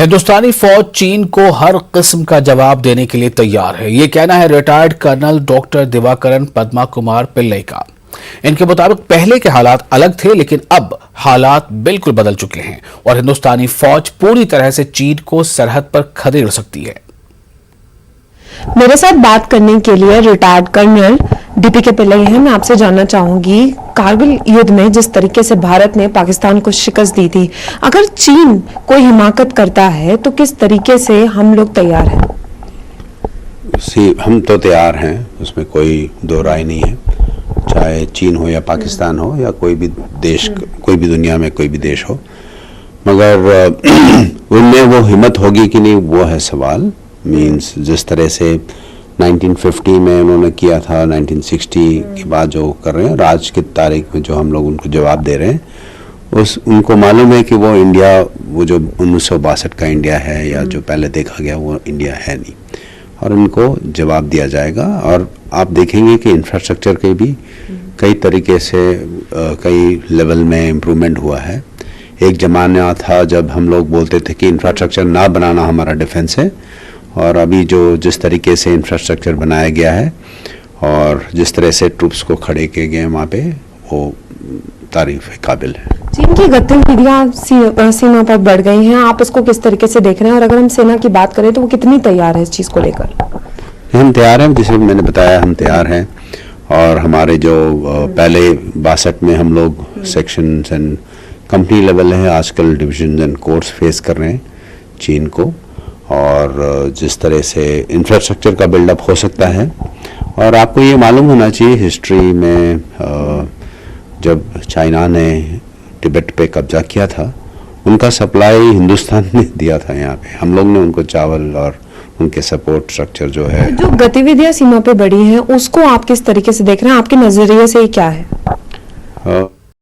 हिंदुस्तानी फौज चीन को हर किस्म का जवाब देने के लिए तैयार है। ये कहना है retired colonel doctor Divakaran Padma Kumar Pillai का। इनके मुताबिक पहले के हालात अलग थे, लेकिन अब हालात बिल्कुल बदल चुके हैं और हिंदुस्तानी फौज पूरी तरह से चीन को सरहद पर खदेड़ सकती है। मेरे साथ बात करने के लिए रिटायर्ड कर्नल डीपीके पिल्लई हैं। मैं आपसे जानना चाहूंगी, कारगिल युद्ध में जिस तरीके से भारत ने पाकिस्तान को शिकस्त दी थी, अगर चीन कोई हिमाकत करता है तो किस तरीके से हम लोग तैयार हैं? हम तो तैयार हैं, उसमें कोई दो राय नहीं है। चाहे चीन हो या पाकिस्तान हो या कोई भी देश, कोई भी दुनिया में कोई भी देश हो, मगर उनमें वो हिम्मत होगी कि नहीं, वो है सवाल। मीन्स जिस तरह से 1950 में उन्होंने किया था, 1960 के बाद जो कर रहे हैं, आज की तारीख में जो हम लोग उनको जवाब दे रहे हैं, उनको मालूम है कि वो इंडिया, वो जो 1962 का इंडिया है या जो पहले देखा गया, वो इंडिया है नहीं, और उनको जवाब दिया जाएगा। और आप देखेंगे कि इंफ्रास्ट्रक्चर के भी कई तरीके से कई लेवल में इम्प्रूवमेंट हुआ है। एक ज़माना था जब हम लोग बोलते थे कि इंफ्रास्ट्रक्चर ना बनाना हमारा डिफेंस है, और अभी जो जिस तरीके से इंफ्रास्ट्रक्चर बनाया गया है और जिस तरह से ट्रूप्स को खड़े किए गए हैं वहाँ पे, वो तारीफ के काबिल है। चीन की गतिविधियां सीमा पर बढ़ गई हैं, आप इसको किस तरीके से देख रहे हैं? और अगर हम सेना की बात करें तो वो कितनी तैयार है इस चीज़ को लेकर? हम तैयार हैं, जैसे मैंने बताया, हम तैयार हैं। और हमारे जो पहले 62 में हम लोग सेक्शंस एंड कंपनी लेवल है, आजकल डिविजन एंड कोर्स फेस कर रहे हैं चीन को। और जिस तरह से इंफ्रास्ट्रक्चर का बिल्डअप हो सकता है, और आपको ये मालूम होना चाहिए, हिस्ट्री में जब चाइना ने तिब्बत पे कब्जा किया था, उनका सप्लाई हिंदुस्तान ने दिया था। यहाँ पे हम लोग ने उनको चावल और उनके सपोर्ट स्ट्रक्चर जो है। जो गतिविधियां सीमा पे बढ़ी हैं, उसको आप किस तरीके से देख रहे हैं? आपके नजरिए से क्या है?